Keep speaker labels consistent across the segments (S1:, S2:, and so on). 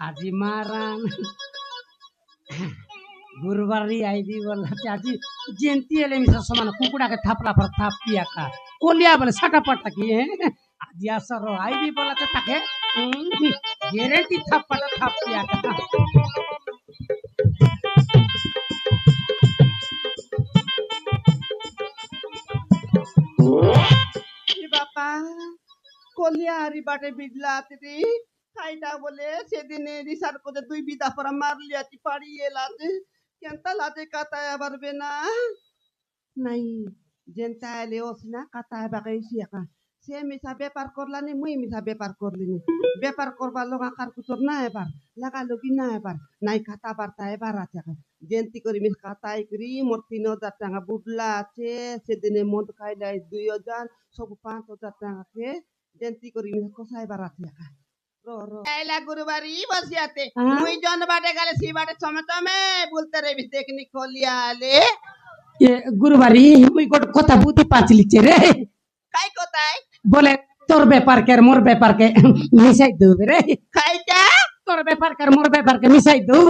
S1: আজি মারান गुरुबारी आईबी बोला আজি जेंती एले मिसा समान कुकुड़ा के थापला पर थाप पिया का कोलिया बोले सटा पटा की है আজি असर आईबी बोला तो ताके गारंटी थाप पटा थाप पिया का
S2: বাপা কলিয়া হারি বাটে বিড়লা রে খাইটা বলে সেদিনে রিসার করে দুই বিদা পরা মারলি আছি পাড়িয়ে লাতে কেনতা লাতে কাতায় পারবে না নাই যেনতা এলে ওস না কাতায় বাকে সিয়াকা সে মিশা ব্যাপার করলানি মুই মিশা ব্যাপার করলিনি ব্যাপার করবার লোক আকার কুতর না এবার লাগা লগি না এবার নাই খাতা বার্তা এবার আছে যেন্তি করি মিস কাতাই করি মোর ৩,০০০ টাকা বুডলা আছে সেদিনে মদ খাইলাই ২,০০০ সব ৫,০০০ টাকা কে যেন্তি করি মিস কষাই বার আছে এলা গুরুবারি বসিয়াতে মুই জন বাটে গেলে সি বাটে সমতমে বলতে রে দেখনি খলিয়ালে
S1: ये गुरुबारी मुई गोट কথা বুঝতে পাঁচলিছে রে
S2: কাই কোথায়
S1: বলে তোর ব্যাপার কে মোর ব্যাপার কে মিশাই দেবে রে
S2: খাইটা
S1: তোর ব্যাপার কে মোর ব্যাপার কে মিশাই দেব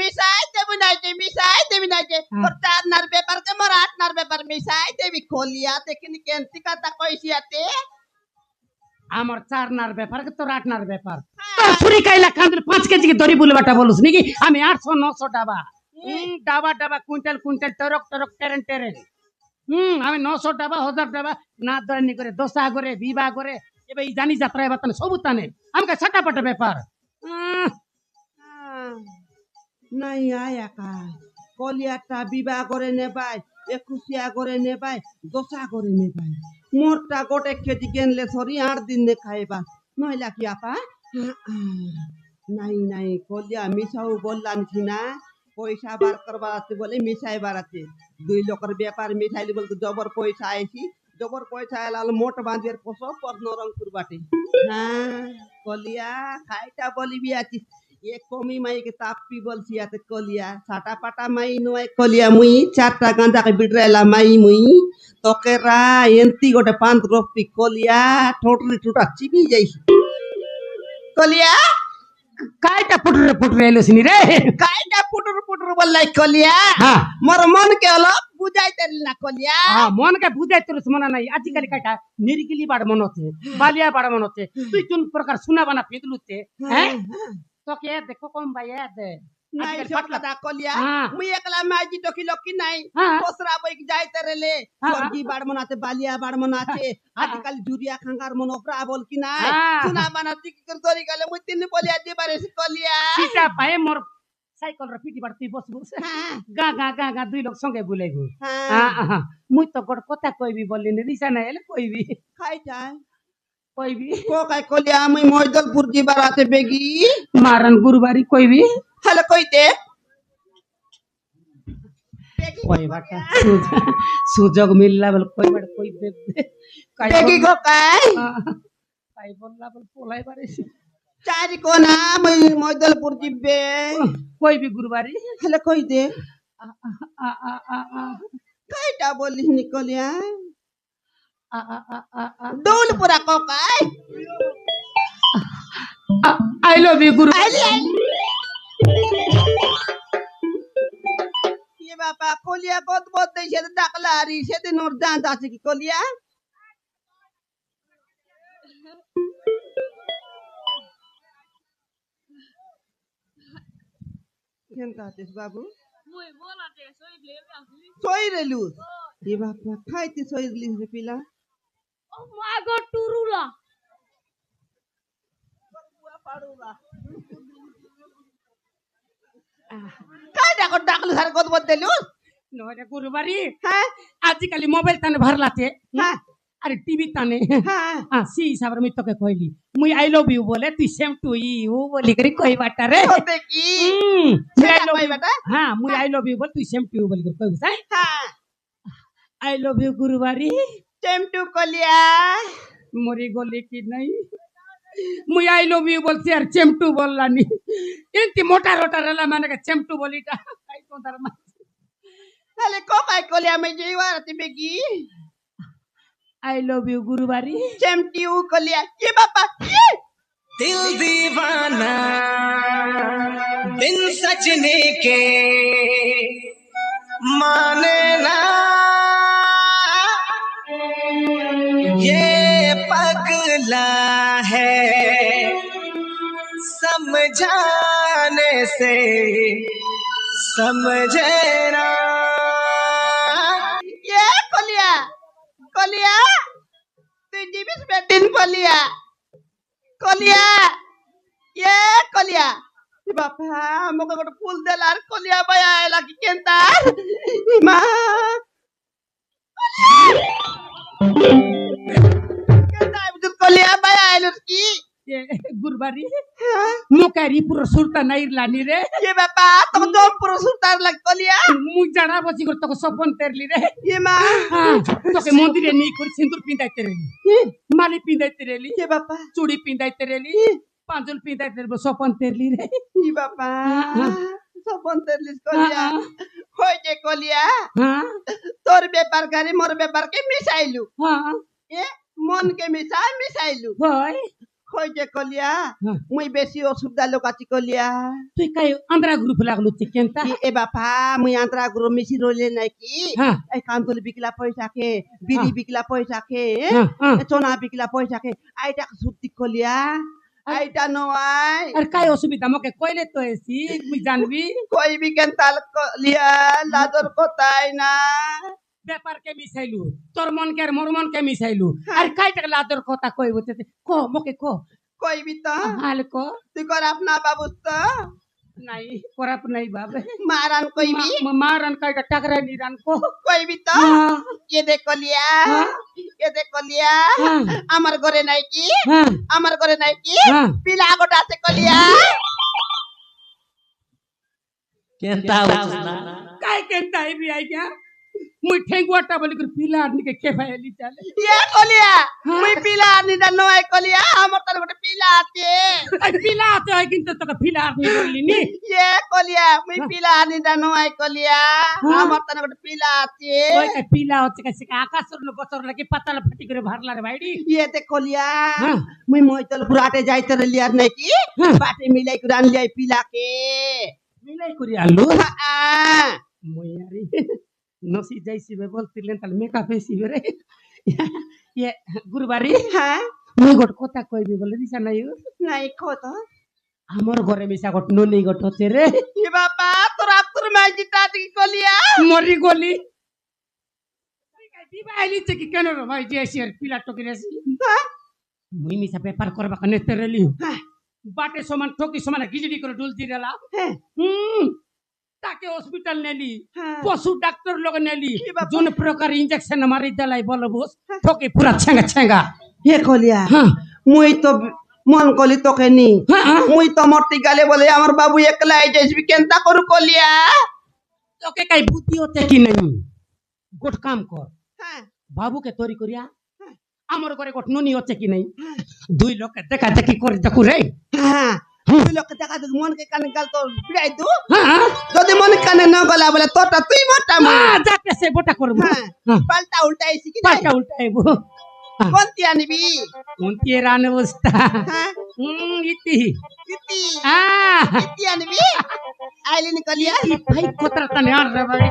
S2: মিশাই দেবি না যে তোর চারনার ব্যাপার কে মোর আটনার ব্যাপার মিশাই দেবি খলিয়া দেখনি কেনতি কথা কইছিয়াতে
S1: আমার চারনার ব্যাপার কে তোর আটনার ব্যাপার তোর ছুরি কাইলা কান্দলে 5 কেজি কে দড়ি বুলবাটা বলুস নাকি আমি 800 900 ডাবা ডাবা ডাবা কুইন্টাল কুইন্টাল টরক টরক টেরেন টেরেন আমি 900 ডাবা 1000 ডাবা না দরনি করে দোসা করে বিবাহ করে এবাই জানি যাত্রা এবার তানে সবু তানে আমাকে ছাটাপাটা ব্যাপার
S2: নাই আয়া কা কলিয়াটা বিবাহ করে নেবাই একুশিয়া করে নেবাই দোসা করে নেবাই মোরটা গোটে কেজি গেনলে সরি 8 দিন নে খাইবা নইলা কি আপা নাই নাই কলিয়া মিশাও বললাম কি না পয়সা বার করবার আছে বলে মিশাই বার আছে দুই লোকের ব্যাপার মিঠাইলি বলতে জবর পয়সা আইছি জবর পয়সা এলাল মোট বাঁধের পোষো পর্ণ রংপুর বাটে হ্যাঁ কলিয়া খাইটা বলিবি আছি এ কমি মাইকে তাপি বলছি আতে কলিয়া ছাটা পাটা মাই নয় কলিয়া মুই 4টা গাঁজাকে বিড়রাইলা মাই মুই তোকে রা এন্তি গোটে 5 রপি কলিয়া ঠোঁটরি ঠুটা চিপি যাইছি কলিয়া
S1: কাইটা পুটরে পুটরে এলোসিনি রে
S2: কাইটা পুটুর পুটুর বললাই কলিয়া মোর মন কে অলপ বুঝাইতেলি না কলিয়া
S1: মন কে বুঝাইতে মনে নাই আজকাল কাইটা নিরিকিলি বাড় মন হচ্ছে বালিয়া বাড় মন হচ্ছে তুই কোন প্রকার শোনা বানা ফেদলুতে হ্যাঁ তোকে দেখো কম ভাই দে
S2: নাই সটলা দা কলিয়া মুই একলা মাইজি টকি লকি নাই বসরা বই যাইতে রেলে সরজি বাড় মনাতে বালিয়া বাড় মনাতে আজকাল জুরিয়া খাঙ্গার মন ওপরা বল কি না শোনা বানা টিকি করে ধরি গেলে মুই তিন বলিয়া দি পারে কলিয়া
S1: সিটা পায়ে মোর সাইকেল র পিটি বাড়তি বস বস গা গা গা গা দুই লোক সঙ্গে বুলাইবো মুই তো গোট কথা কইবি বললি না রিসা না এলে কইবি
S2: খাই যায়
S1: কইবি
S2: কো কাই কলিয়া মুই মইদলপুর জিবার আছে বেগি
S1: মারান গুরুবারি কইবি
S2: হ্যালো কইতে
S1: কইবাটা সুযোগ মিললা বল কইবাটা কই দে
S2: বেগি গো কাই
S1: কাই বললা বল পোলাই বাড়িছি
S2: চারি কোনা মুই মইদলপুর জিবে
S1: কইবি গুরুবারি
S2: হ্যালো কই দে কাইটা বলিস নিকলিয়া দৌলপুরা কো কাই
S1: আই লাভ ইউ গুরু
S2: ये बापा कोलिया बहुत बहुत देशे डाकला री सेदिन ओर जांच আছে কি কোলিয়া কেনতা আছিস বাবু
S3: মুই বলাতে সইলে আসলি
S2: সইরেলু ये बापा খাইতে সইরলি রে পিলা
S3: ও মা গো টুরুলা
S2: বুয়া পাড়ুলা কাইটা কো ডাকলু সার কত বদলু
S1: নরে গুরুবারি
S2: হ্যাঁ
S1: আজকালি মোবাইল তানে ভরলাতে
S2: হ্যাঁ
S1: আরে টিভি তানে
S2: হ্যাঁ
S1: সি হিসাবে আমি তোকে কইলি মুই আই লাভ ইউ বলে তুই সেম টু ইউ বলি করি কইবাটা রে
S2: হবে কি
S1: মুই আই লাভ
S2: কইবাটা
S1: হ্যাঁ মুই আই লাভ ইউ বল তুই সেম টু ইউ বলি করি কইবস
S2: হ্যাঁ
S1: আই লাভ ইউ গুরুবারি
S2: সেম টু কোলিয়া
S1: মরি গলি কি নাই মুই আই লাভ ইউ বলছি আর চেমটু বললানি এন্তি মোটা রোটা রেলা মানে চেমটু বলিটা কাই কোদার মা
S2: তাহলে কো কাই কোলিয়া মে জীবার তি baggy
S1: I love you, Gurubari.
S2: Same to you, Kolia. Ye, Papa.
S4: दिल दीवाना बिन सजने के माने ना ये पगला है समझाने से समझे ना
S2: ये कलिया कलिया তুই দিবিস বেটিন কলিয়া কলিয়া ये কলিয়া বাপা আমাকে গোটে ফুল দেলা আর কলিয়া বায়া এলা কি কেনতা মা কেনতা বুঝ কলিয়া বায়া এলো কি
S1: गुरुबारी मुकारी पुरो सुरता नहीं लानी रे
S2: ये बापा तो जम पुरो सुतार लाग कलिया
S1: मु जाना बसी कर तो सपन तेरली रे
S2: ये मा
S1: तो के मंदिर नी कर सिंदूर पिंदाई तेरेली माली पिंदाई तेरेली
S2: ये बापा
S1: चूड़ी पिंदाई तेरेली पांजुल पिंदाई तेरे सपन तेरली रे
S2: ये बापा सपन तेरलिस कलिया होय जे कलिया
S1: हां
S2: তোর ব্যাপার গারে মোর ব্যাপার কে মিশাইলু
S1: हां
S2: এ মন কে মিশাইলু
S1: होय
S2: কই যে কলিয়া
S1: হ্যাঁ।
S2: মুই বেশি অসুবিধা লোক আছি কলিয়া
S1: তুই কাই আন্দ্রা গ্রুপ লাগলো চিকেনটা
S2: এ বাপা মুই আন্ত্রা গুরু মিশি রইলে নাকি
S1: হ্যাঁ
S2: এই কান্তলি বিকলা পয়সা খে বিড়ি বিকলা পয়সা খে
S1: হ্যাঁ হ্যাঁ
S2: চনা বিকলা পয়সা খে আইটা সুত্তি কলিয়া আইটা নয়
S1: আর কাই অসুবিধা মকে কইলে তো এসি মুই জানবি
S2: কই বিকেন তাল কলিয়া লাদর কোতাই না
S1: ব্যাপার কে মিশাইলু তোর মন কে আর মোর মন কে মিশাইলু আর কাই টাকা লাদর কথা কইব তে কো মকে কো
S2: কইবি তো
S1: হাল কো
S2: তুই কর আপনা বাবু তো
S1: নাই করাপ নাই বাবা
S2: মারান কইবি
S1: মারান কাই টাকরা নিরান কো
S2: কইবি তো
S1: হ্যাঁ
S2: ये देखो लिया
S1: हाँ।
S2: ये देखो लिया
S1: हाँ।
S2: আমার ঘরে নাই কি
S1: হ্যাঁ
S2: আমার ঘরে নাই কি
S1: হ্যাঁ
S2: পিলা গোটা আছে কলিয়া
S4: कहता उसना
S1: काय केनता है भी आई क्या मुई ठेंगुआटा बोली कर पीला आदमी के केफायली चले
S2: ये कलिया
S1: हाँ।
S2: मुई पिला नि दा नय कलिया हमर तर गोटे पिला आते
S1: पीला तो है किंतु तो पीला आदमी बोली नी
S2: ये कलिया मुई पिला नि दा नय कलिया
S1: हाँ।
S2: हमर तर गोटे पिला आते
S1: ओए का पीला होते कैसे का आकाश न बचर लगे पतल फटी करे भरला रे भाईडी
S2: ये देखो लिया
S1: हाँ।
S2: मुई मोइतल पुराटे जाइते रे लिया नै की
S1: हाँ।
S2: बाटे मिलाई कुरान लिया पिला के
S1: मिलाई करी आलू
S2: आ
S1: मुई यारी नसी जाइसी बे बोलती लेन तल मेकअप एसी रे ये गुरुबारी
S2: हां
S1: मुई गोट কথা কইবি বলে দিছা নাই
S2: নাই খত
S1: আমার ঘরে মিশা গট ননি গট হচ্ছে রে
S2: ये बापा तोरा तुर में जिता दी कलिया
S1: মরি গলি দিবা আইলি কি কেন রে ভাই যে এসে পিলা টকি রেছি মুই মিশা পেপার করবা কনে তেরেলি বাটে সমান ঠকি সমান গিজড়ি করে ডুলতি রেলা তাকে হসপিটাল নেলি পশু ডাক্তার লোক নেলি जोन प्रकार इंजेक्शन मारी दलाई बोल बोस ठोके पूरा छेंगा छेंगा
S2: हे कलिया
S1: हां
S2: मुई तो मन कली তোকে নি
S1: हां
S2: মুই তো মরতে গেলে বলে আমার বাবু একলা আই যাইবি কেনতা করু কলিয়া
S1: তোকে কাই বুদ্ধি হতে কি নাই গোট কাম কর
S2: হ্যাঁ
S1: বাবু কে তৈরি করিয়া আমার ঘরে গোট ননি হচ্ছে কি নাই দুই লোক দেখা দেখি করে দেখু রে
S2: হ্যাঁ তুই লোক দেখা দেখ মন কে কানে গাল তো বিড়াই দু
S1: হ্যাঁ
S2: যদি মন কানে না গলা বলে তোটা তুই মোটা মা
S1: যাতে সে বটা করব
S2: হ্যাঁ পাল্টা উল্টাই শিখি দে
S1: পাল্টা উল্টাইব
S2: কোনটি আনিবি
S1: কোনটি রান অবস্থা
S2: হ্যাঁ
S1: ইতি
S2: কিতি
S1: আ
S2: কিতি আনিবি আইলিন কলিয়া
S1: ভাই কোতরা তনে আর রে ভাই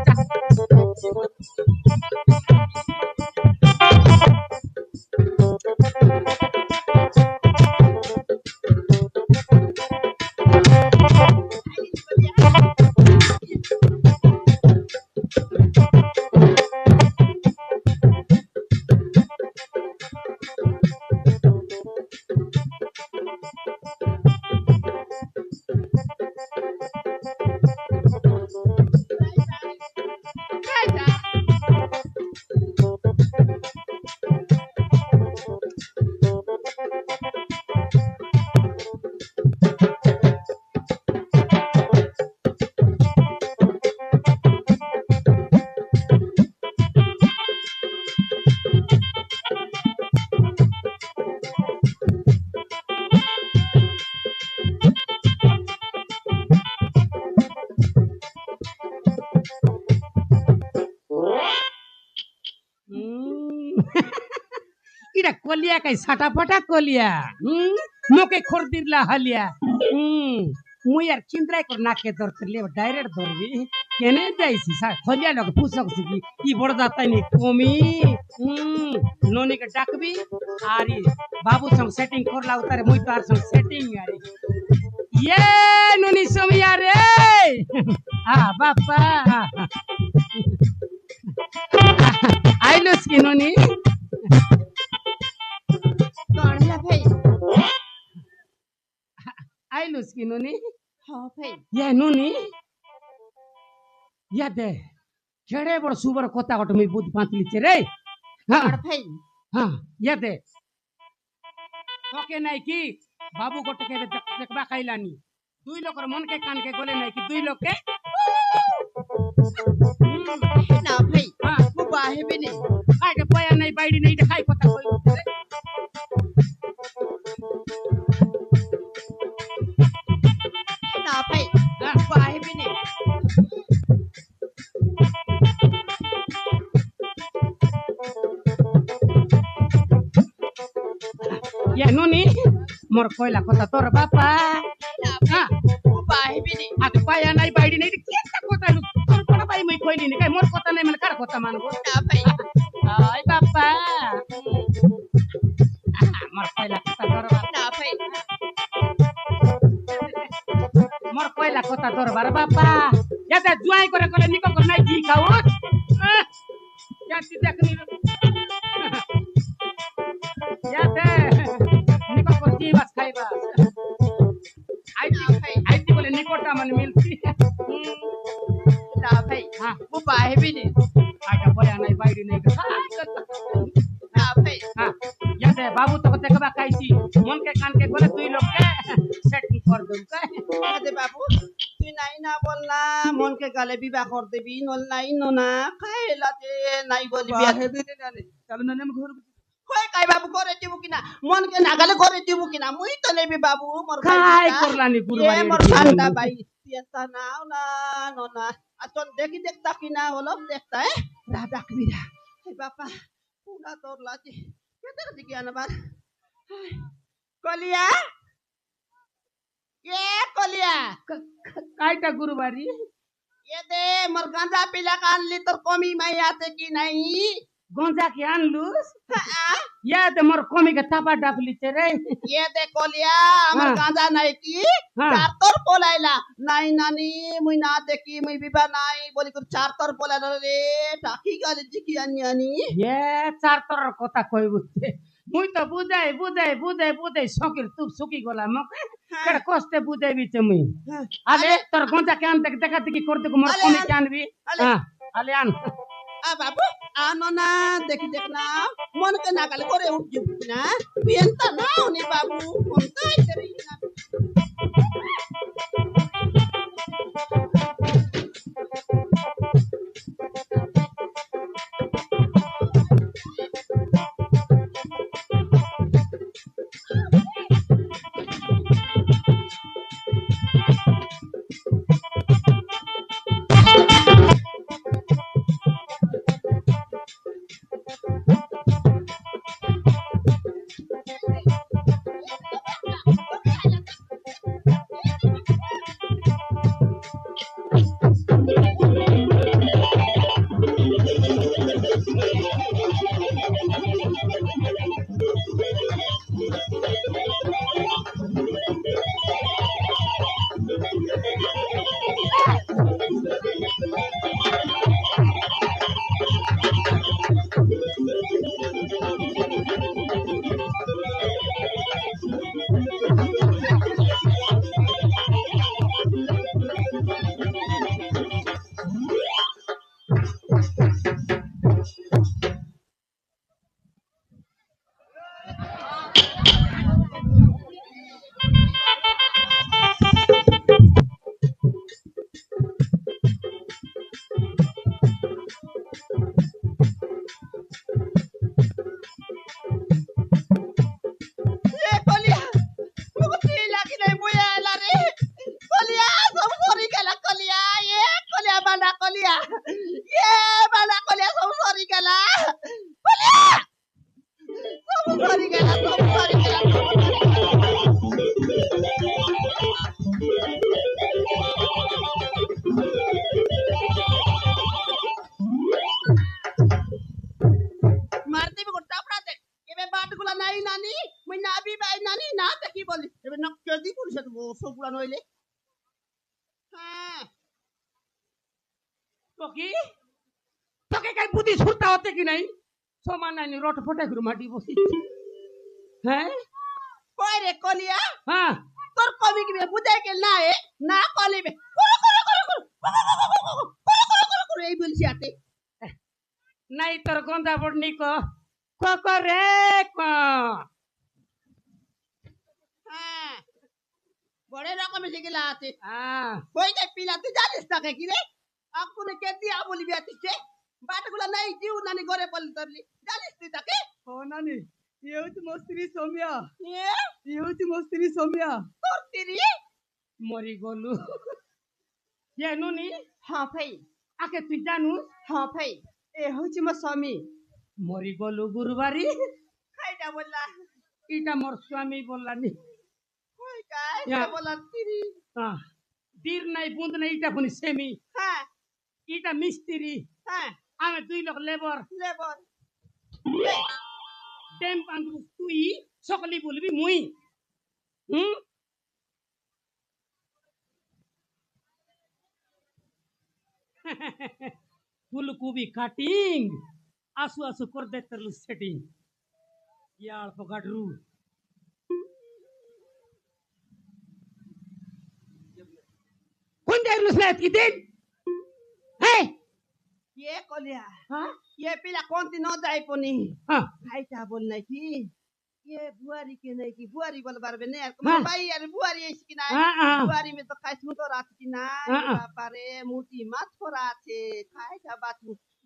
S1: इरा कोलिया कई साटा पटा कोलिया मोके खोर दिला हलिया मुई यार चिंद्राय कर नाके धरतले डायरेक्ट धरबी केने जाइसी सा खोलिया लोग पूछक सिकी ई बड़ जाता नि कोमी नोनी के डाकबी आरी बाबू संग सेटिंग करला उतारे मुई तार संग सेटिंग यारी ये नोनी सोमिया रे बापा आइलोस की नोनी
S2: कणला भाई
S1: आइलोस की नोनी
S2: हाँ भाई
S1: ये नोनी या दे केड़े बड़ सुबर कोता गट मी बुद्ध पांतली छे रे हां
S2: भाई
S1: हां या दे ओके नाही की बाबू गोट के देखबा खाइलानी दुई लोकर मन के कान के गोले नाही की दुई लोग के
S2: ना भाई
S1: हां
S2: वो बाहे भी नहीं
S1: काय के पया नाही बाईडी नाही ते खाई पता कोई रे
S2: ना भाई
S1: हां
S2: बाहे भी नहीं
S1: ये नोनी मोर कोइला कोता तोर बापा हां
S2: वो बाहे भी नहीं
S1: आ पया नाही बाईडी नाही के कोता तोर कोना बाई मैं कोइली नहीं काय मोर कोता नाही मन कार कोता मानबो
S2: ना भाई
S1: ay बापा मोर कोइला कोता तोर बापा
S2: ना भाई
S1: मोर कोइला कोता तोर बापा या त जुआई करे कोले निको को नाही जी खाऊ या ती देखनी या ते निको को जी बस खाइबा आई ती बोले निकोटा मन मिलती
S2: ना भाई
S1: हां
S2: वो बाहे भी नहीं
S1: आटा पया नाही बाईडी नाही
S2: ना भाई
S1: हां या ते बाबू तो देखबा खाइसी मन के कान के बोले दुई लोग के सेटिंग कर दऊ का
S2: अरे बाबू तू नहीं ना बोलना मन के गले विवाह कर देबी नल नहीं नोना खाएला ते नहीं बोली बाहे भी नहीं जाने
S1: चल नने में घर
S2: होय काय बाबू करे दिबु किना मन के नागले करे दिबु किना मुई तो लेबी बाबू मोर
S1: काय करलानी गुरुवारी
S2: ए मोर सांता भाई पियता नाव ना नोना अचन देखी देखता किना होलो देखता है राधा कबीरा हे बापा पूरा तोर लाची केते दिकी अनबार कलिया ये कलिया
S1: कायटा गुरुवारी
S2: ये दे मोर गांजा पीला कान ली तो कमी मैं आते की नहीं
S1: गंजा के आनलुस
S2: हाँ?
S1: या ते मोर कमी के थापा डाकली ते रे
S2: ये दे कोलिया मोर
S1: हाँ।
S2: गांजा नहीं की
S1: हाँ।
S2: चार तोर पोलाइला नहीं नानी मुई ना देखी मुई बिबा नहीं बोली कुछ चार तोर पोलाइला रे टाकी गाली जिकी अन्यानी
S1: ये चार तरर কথা কই বুঝতে মুই তো বুঝাই বুঝাই বুঝাই বুঝাই সকির তুপ সুকি গলা মকে কেড়ে কষ্টে বুঝাই বিতে মুই আলে তোর গঞ্জা কে আনতে দেখা দেখি করতে মোর
S2: আলে
S1: কমি
S2: আন।
S1: কে আনবি
S2: আলে।
S1: হ্যাঁ আলে আন
S2: आ बाबू आनो ना देखी देखना मन के नागले करे उठ जुब ना पियंता ना होने बाबू मन काय तेरी ना নানি না তা কি বলি এবার না কেদি পুলিশ সবগুলা নইলে হ্যাঁ
S1: তোকে তোকে কাই বুদ্ধি ছুটতা হতে কি নাই সমান নাই রট ফটে করে মাটি বসি হ্যাঁ
S2: কই রে কলিয়া
S1: হ্যাঁ
S2: তোর কবি কি বুঝাই কে না এ না কলিবে করো এই বলছি আতে
S1: নাই তোর গন্ধা পড়নি ক রে ক
S2: হ্যাঁ বড় রকম শিখিলা আছে
S1: হ্যাঁ
S2: কই যাই পিলা তুই জানিস তাকে কি রে আকুনে কে দিয়া বলিবি আতিছে বাটগুলা নাই জিউ নানি ঘরে পড়লি তরলি জানিস তুই তাকে
S5: ও নানি ইয়ে হচ্ছে মোর স্ত্রী সৌমিয়া
S2: এ
S5: ইয়ে হচ্ছে মোর স্ত্রী সৌমিয়া
S2: তোর তিরি
S1: মরি গলু যে নুনি
S2: হ্যাঁ ভাই
S1: আকে তুই জানু
S2: হ্যাঁ ভাই
S5: এ হচ্ছে মোর স্বামী
S1: মরি গলু গুরুবারি
S2: খাইটা বললা
S1: এটা মোর স্বামী বললানি
S2: কই কাই
S1: ইয়া।
S2: বললা তিরি
S1: দীর নাই বুঁদ নাই এটা পুনি সেমি
S2: হ্যাঁ
S1: এটা মিস্ত্রি
S2: হ্যাঁ
S1: আমি 2 লোক লেবার
S2: লেবর
S1: টেম পান্দু তুই সকলি বলবি মুই হুম ফুলকোবি কাটিং আসু আসু করে দে তোর সেটিং ইয়ার পগাড়ু কোন যাইলুস না কি দিন হ্যাঁ
S2: ये कोलिया
S1: হ্যাঁ
S2: ये पिला कौन ती न जाए पनी
S1: হ্যাঁ
S2: खाइटा बोल नहीं की ये बुआरी के नहीं की बुआरी बोल बार ने यार
S1: हाँ।
S2: भाई यार बुआरी है की ना
S1: হ্যাঁ
S2: बुआरी में तो खाइस मु तो रात की ना
S1: हाँ, हाँ।
S2: बापारे मुटी मत छोरा छे खाइटा बात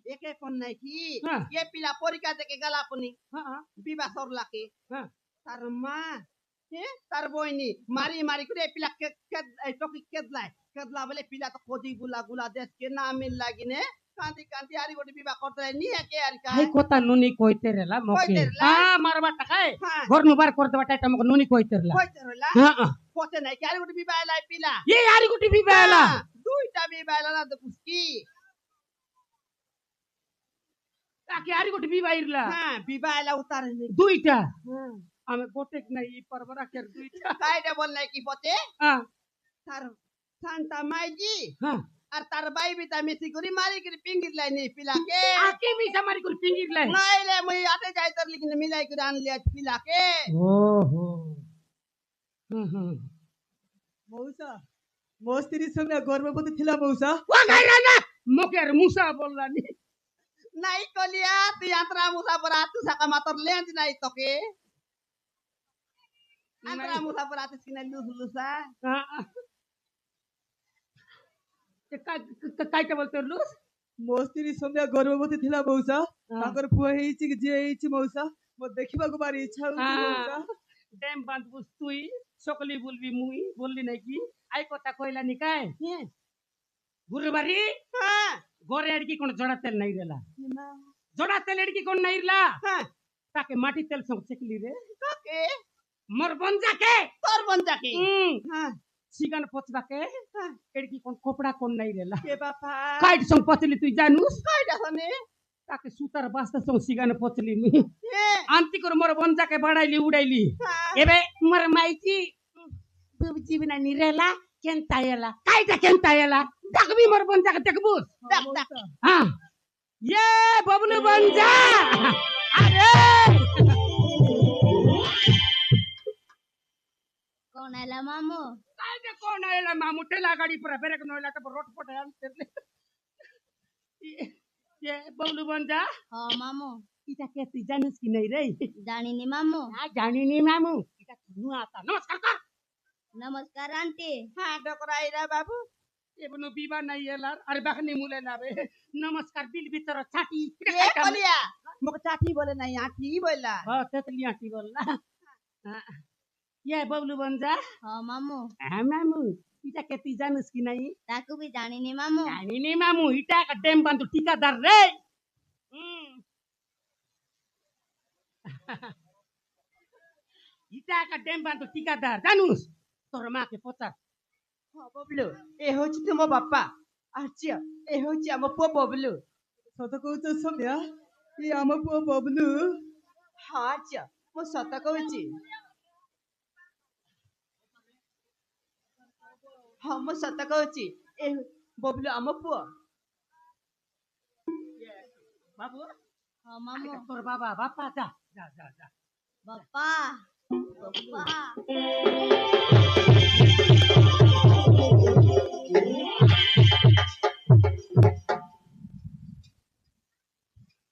S2: एके कोन नहीं की
S1: हाँ।
S2: ये पिला पोरिका देके गला पनी
S1: হ্যাঁ
S2: बिबा सर लाके
S1: হ্যাঁ
S2: तार मां हे तार बोइनी मारी मारी करे पिला के टोकी केदला बोले पिला तो खोजी गुला गुला देश के नाम मिल लागी ने कांती कांती आरी गोटी बिबा करते नी है के यार का
S1: হাই কথা নুনি কইতেরেলা মকে
S2: কইতেরেলা?
S1: হ্যাঁ মারবা টাকায়
S2: हाँ।
S1: ঘর নুবার করতে বাটা এটা মকে নুনি কইতেরেলা
S2: कोई चरला
S1: হ্যাঁ হ্যাঁ
S2: पोते नहीं क्या गोटी बिबा लाई पिला
S1: ये यारी गुटी भी बेला
S2: हाँ, दुईटा बिबा ला तो कुski
S1: তাকে আরি গুটি भी বাইরলা
S2: हां बिबा ला उतारे नहीं
S1: দুইটা
S2: हां
S1: আমি গোটেক নাই পরবরা কে দুইটা
S2: काइटा बोल नहीं की पोते
S1: হ্যাঁ
S2: तार सांता माई जी
S1: হ্যাঁ
S2: और तार बाई भी ता मिसी गुरी मारी की पिंगिर लाई नहीं पिला के
S1: আকি বি সামারি কুল পিঙ্গির লাই
S2: नहीं ले मुई आते जाय तर लेकिन मिलाई कर आन लिया पिला के
S1: ওহো হুম হুম
S5: মৌসা মোর স্ত্রী সৌমিয়া গর্ভবতী ଥିଲା মৌসা
S1: ও গাইরা না মকে আর মুসা বললানি
S2: नहीं कोलिया तू यात्रा मुसा पर तू सका मातर लेंज नहीं तो के यात्रा मुसा पर आते सिना लुस लुसा
S1: কাইটা বলতে লুস
S5: ମୋ ସ୍ତ୍ରୀ ସୌମ୍ୟା ଗର୍ଭବତୀ ଥିଲା ମଉସା
S1: ହଁ।
S5: ତାଙ୍କର ପୁଅ ହେଇଛି କି ଝିଅ ହେଇଛି ମଉସା ମୋର ଦେଖିବାକୁ ଭାରି ଇଚ୍ଛା ହଉଛି ମଉସା
S1: ড্যাম বাঁধবো তুই সকলি বলবি মুই বললি নাকি আই কথা কইলা নি কায়
S2: हैं
S1: গুরু বাড়ি
S2: हां
S1: ঘরে আর কি কোন জড়া তেল নাই রেলা জড়া তেল এর কি কোন নাই রেলা
S2: हां
S1: তাকে মাটি তেল সব চেকলি রে
S2: तो के
S1: মোর বঞ্জাকে
S2: तोर बन जाके हां
S1: সিগান পচবাকে এর কি কোন কোপড়া কোন নাই রেলা
S2: के बापा
S1: কাইট সং পচলি তুই জানুস
S2: काइटा सने
S1: তাকে সুতার বাস্তা সং সিগান পচলি মুই
S2: हैं
S1: আন্তি করে মোর বঞ্জাকে বাড়াইলি উড়াইলি
S2: हां
S1: এবে মোর মাইজি তুই জীবনা নিরেলা কেনতা এলা কাইটা কেনতা এলা দেখবি মোর বঞ্জাকে দেখবুস
S2: देख देख
S1: हाँ ये बबलू बंजा अरे
S3: कौन आला मामू
S1: काय ते कोण आला मामू टेला गाडी पर ब्रेक नोला तर रोड पट आल तेरले ये बबलू बंजा
S3: हाँ मामू
S1: इटा के ती जानस की नहीं रे
S3: जानी नी मामू
S1: आ जानी नहीं मामू इटा नु आता नमस्कार कर
S3: नमस्कार आंटी
S2: हां डोकराई रे बाबू
S1: ये बनो बीबा नहीं येलार अरे बखनी मुले लावे नमस्कार बिल भीतर छाटी
S2: ये कोलिया मको चाठी बोले नहीं आठी बोला
S1: हां तेतलिया की बोलला ये बबलू बंजा
S3: हाँ मामू
S1: हाँ मामू इटा के ती जानस की नहीं
S3: ताकू भी जानी नी मामू
S1: जानी नहीं मामू इटा का डेम बंद ठिकादार रे इटा का डेम बंद ठिकादार जानूस तोर मां के पोता
S2: हां बबलू ए होची तुम बापा आच्छा ए होची हम पो बबलू
S5: ସତ କହୁଛ ସୌମ୍ୟା ଇଏ ଆମ ପୁଅ ବବଲୁ
S2: हां आच्छा मो सत कहूची
S5: ହଁ ମୁଁ ସତ କହୁଛି ଏ ବବୁଲୁ ଆମ ପୁଅ
S1: ବାବୁ
S3: ହଁ ମାମୁଁ
S1: তোর বাবা বাপা যা যা যা যা
S3: ବାପା ବାପା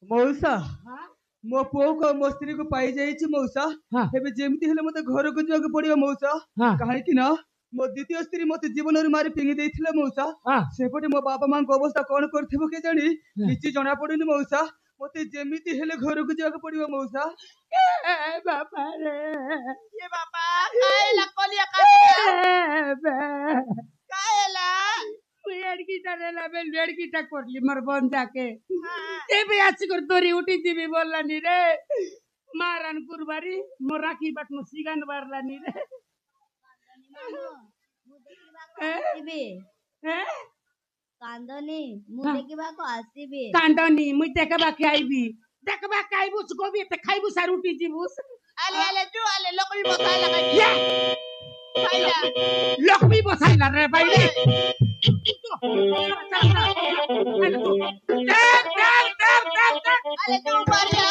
S5: ମଉସା
S1: ହଁ
S5: ମୋ ପୁଅକୁ ମୋ ସ୍ତ୍ରୀକୁ ପାଇଯାଇଛି ମଉସା
S1: ହଁ
S5: ଏବେ ଯେମିତି ହେଲେ ମତେ ଘରକୁ ଯିବାକୁ ପଡିବ ମଉସା
S1: ହଁ
S5: କାହିଁକି ନା ମୋ ଦ୍ୱିତୀୟ ସ୍ତ୍ରୀ ମତେ ଜୀବନରୁ ମାରି ଫିଙ୍ଗି ଦେଇଥିଲେ ମଉସା
S1: ହଁ
S5: ସେପଟେ ମୋ ବାପା ମାଙ୍କ ଅବସ୍ଥା କଣ କରିଥିବ କେଜାଣି କିଛି ଜଣା ପଡୁନି ମଉସା ମତେ ଯେମିତି ହେଲେ ଘରକୁ ଯିବାକୁ ପଡିବ ମଉସା
S1: ବାପା রে
S2: ଏ ବାପା କାଏଲା କଲିଆ କାଟିଲା କାଏଲା
S1: লড়কিটা নেবে লড়কিটা করলি মোর বন্ধাকে এবে আসি করে দড়ি উঠি দিবি বললানি রে মারান কুরবারি মোর রাখি বাটনু সিগান বারলানি রে
S3: ଆସିବେ
S1: হ্যাঁ
S3: କାନ୍ଦନି ମୁଁ
S1: ହଁ।
S3: ଦେଖିବାକୁ ଆସିବି
S1: কান্দনি মুই দেখবা খাইবি দেখবা খাইবুস কবি তে খাইবুস আর উঠি দিবুস
S2: আলে আলে জু আলে লকবি বসাইলা কাটিলা খাইলা
S1: লক্ষ্মী বসাইলা রে বাইরে
S2: আলে জু মারিয়া